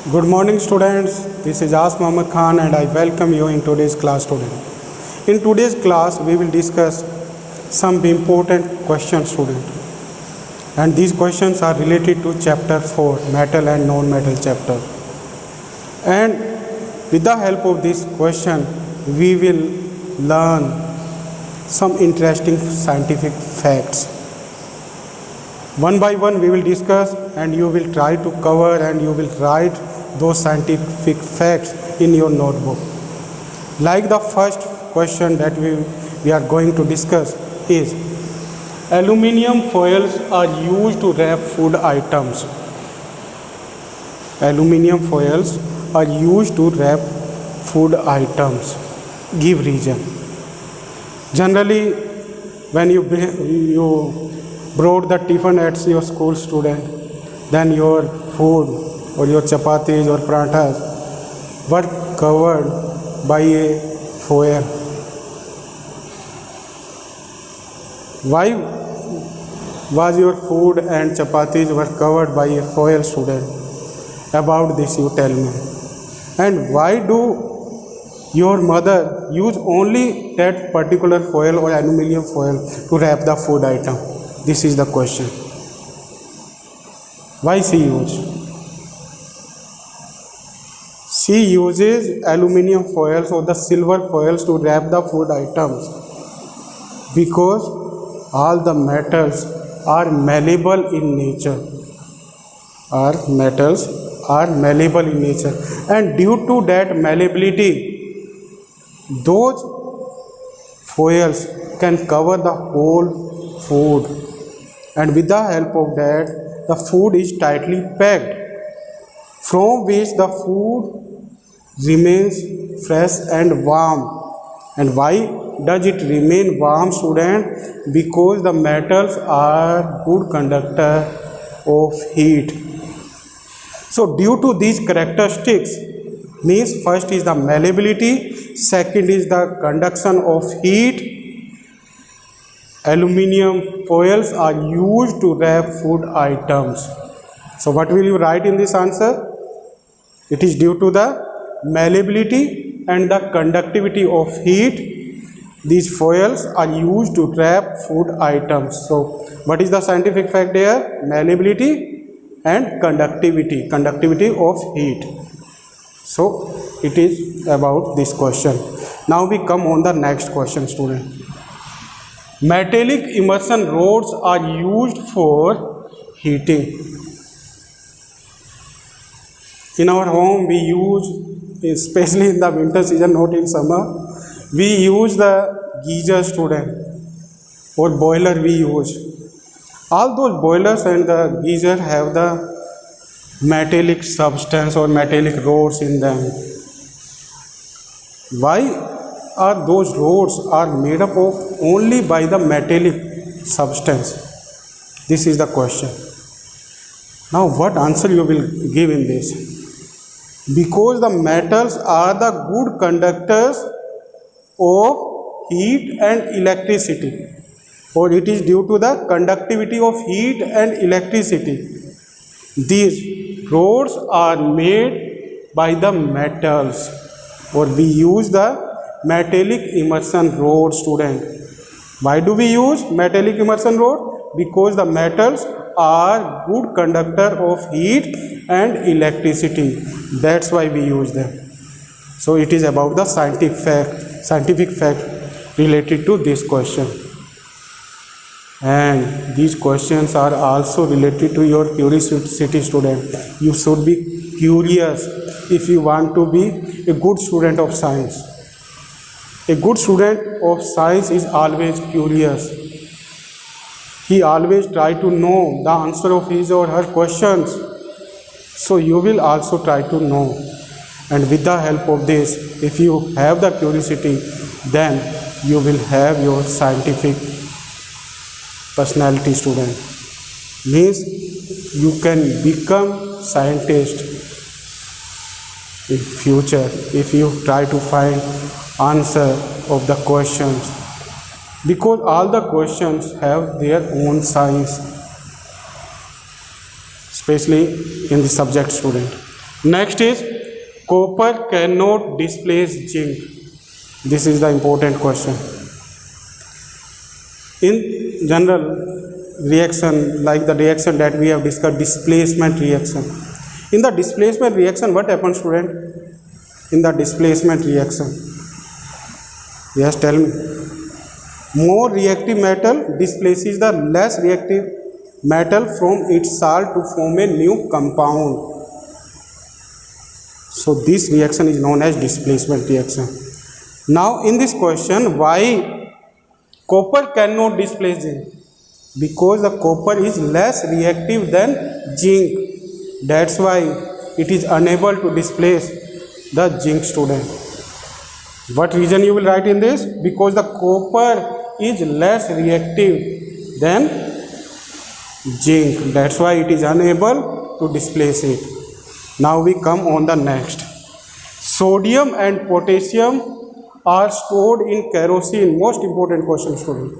Good morning students, this is As Muhammad Khan and I welcome you in today's class student. In today's class we will discuss some important questions student, and these questions are related to chapter 4 metal and non-metal chapter, and with the help of this question we will learn some interesting scientific facts. One by one we will discuss and you will try to cover and you will write those scientific facts in your notebook. Like the first question that we are going to discuss is, aluminum foils are used to wrap food items. Aluminum foils are used to wrap food items. Give reason. Generally, when you brought the tiffin at your school student, then your food or your chapatis or parathas were covered by a foil. Why was your food and chapatis were covered by a foil, student? About this you tell me. And why do your mother use only that particular foil or aluminum foil to wrap the food item? This is the question. Why she use? She uses aluminum foils or the silver foils to wrap the food items because all the metals are malleable in nature. Metals are malleable in nature, and due to that malleability, those foils can cover the whole food, and with the help of that the food is tightly packed, from which the food remains fresh and warm. And why does it remain warm, student? Because the metals are good conductor of heat. So due to these characteristics, means first is the malleability, second is the conduction of heat, aluminum foils are used to wrap food items. So what will you write in this answer? It is due to the malleability and the conductivity of heat, these foils are used to wrap food items. So what is the scientific fact there? Malleability and conductivity of heat. So it is about this question. Now we come on the next question, student. Metallic immersion rods are used for heating. In our home we use, especially in the winter season, not in summer, we use the geyser, student, or boiler we use. All those boilers and the geyser have the metallic substance or metallic rods in them. Why are those rods are made up of only by the metallic substance? This is the question. Now what answer you will give in this? Because the metals are the good conductors of heat and electricity, or it is due to the conductivity of heat and electricity. These rods are made by the metals, or we use the metallic immersion rod, student. Why do we use metallic immersion rod? Because the metals are good conductor of heat and electricity. That's why we use them. So it is about the scientific fact related to this question. And these questions are also related to your curiosity, student. You should be curious if you want to be a good student of science. A good student of science is always curious. He always try to know the answer of his or her questions. So you will also try to know. And with the help of this, if you have the curiosity, then you will have your scientific personality, student. Means you can become scientist in future if you try to find answer of the questions. Because all the questions have their own science, especially in the subject, student. Next is copper cannot displace zinc. This is the important question. In general reaction, like the reaction that we have discussed, displacement reaction. In the displacement reaction, what happens, student? In the displacement reaction, yes, tell me. More reactive metal displaces the less reactive metal from its salt to form a new compound. So this reaction is known as displacement reaction. Now in this question, why copper cannot displace zinc? Because the copper is less reactive than zinc. That's why it is unable to displace the zinc, student. What reason you will write in this? Because the copper is less reactive than zinc. That's why it is unable to displace it. Now we come on the next. Sodium and potassium are stored in kerosene. Most important question, student.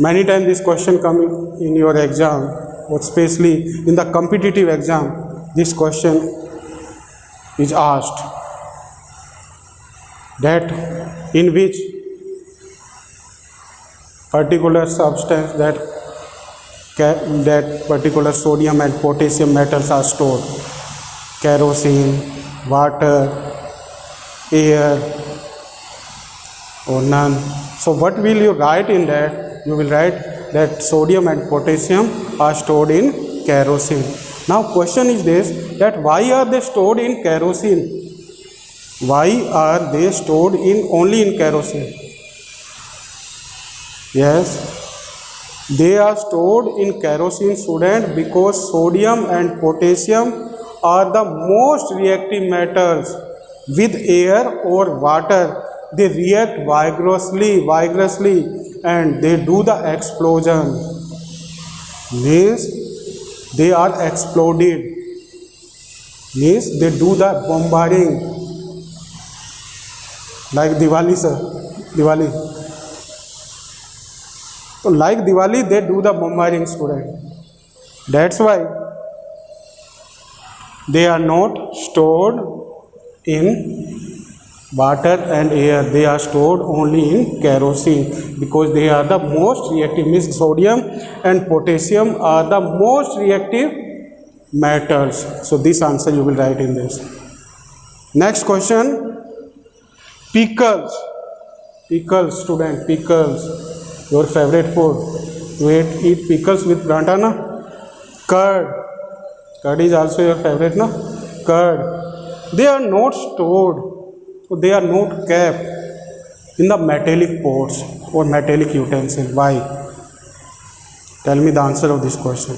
Many times this question come in your exam, or especially in the competitive exam, this question is asked, that in which particular substance that particular sodium and potassium metals are stored. Kerosene, water, air, or none. So what will you write in that? You will write that sodium and potassium are stored in kerosene. Now question is this, that why are they stored in kerosene? Why are they stored in only in kerosene? Yes, they are stored in kerosene, student, because sodium and potassium are the most reactive metals with air or water. They react vigorously, and they do the explosion. Means they are exploded. Means they do the bombarding. Like Diwali, sir. Diwali. So like Diwali, they do the bombarding, student. That's why they are not stored in water and air. They are stored only in kerosene, because they are the most reactive. Means sodium and potassium are the most reactive metals. So this answer you will write in this. Next question. Pickles. Pickles, student. Pickles. Your favorite food. You eat pickles with pranta, na? Curd. Curd is also your favorite, na? Curd. They are not stored. They are not kept in the metallic pots or metallic utensils. Why? Tell me the answer of this question.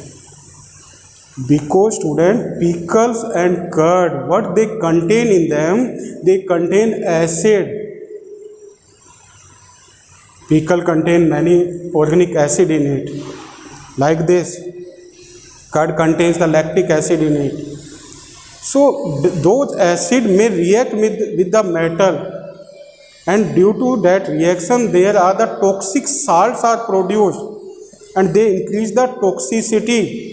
Because, student, pickles and curd, what they contain in them? They contain acid. Pickle contain many organic acid in it. Like this. Curd contains the lactic acid in it. So those acid may react with the metal, and due to that reaction there are the toxic salts are produced, and they increase the toxicity.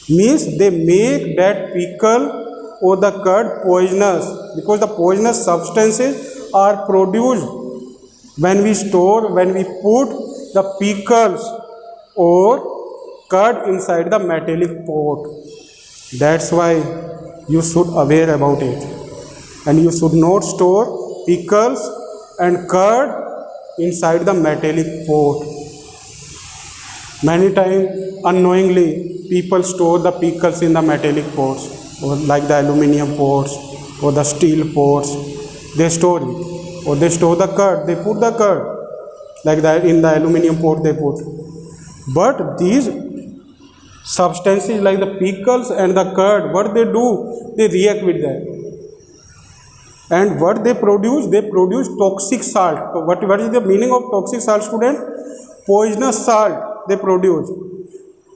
Means they make that pickle or the curd poisonous, because the poisonous substances are produced when we put the pickles or curd inside the metallic pot. That's why you should aware about it, and you should not store pickles and curd inside the metallic pot. Many times unknowingly people store the pickles in the metallic pots, or like the aluminium pots or the steel pots. They store it, or they store the curd. They put the curd like that in the aluminium pot they put. But these substances like the pickles and the curd, what they do? They react with that. And what they produce? They produce toxic salt. So what is the meaning of toxic salt, student? Poisonous salt they produce.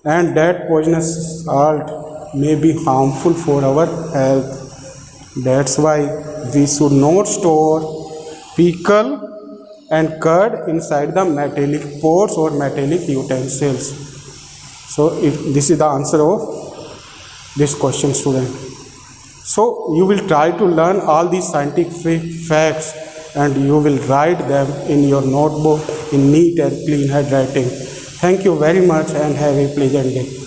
And that poisonous salt may be harmful for our health. That's why we should not store pickle and curd inside the metallic pots or metallic utensils. So this is the answer of this question, student. So you will try to learn all these scientific facts and you will write them in your notebook in neat and clean handwriting. Thank you very much and have a pleasant day.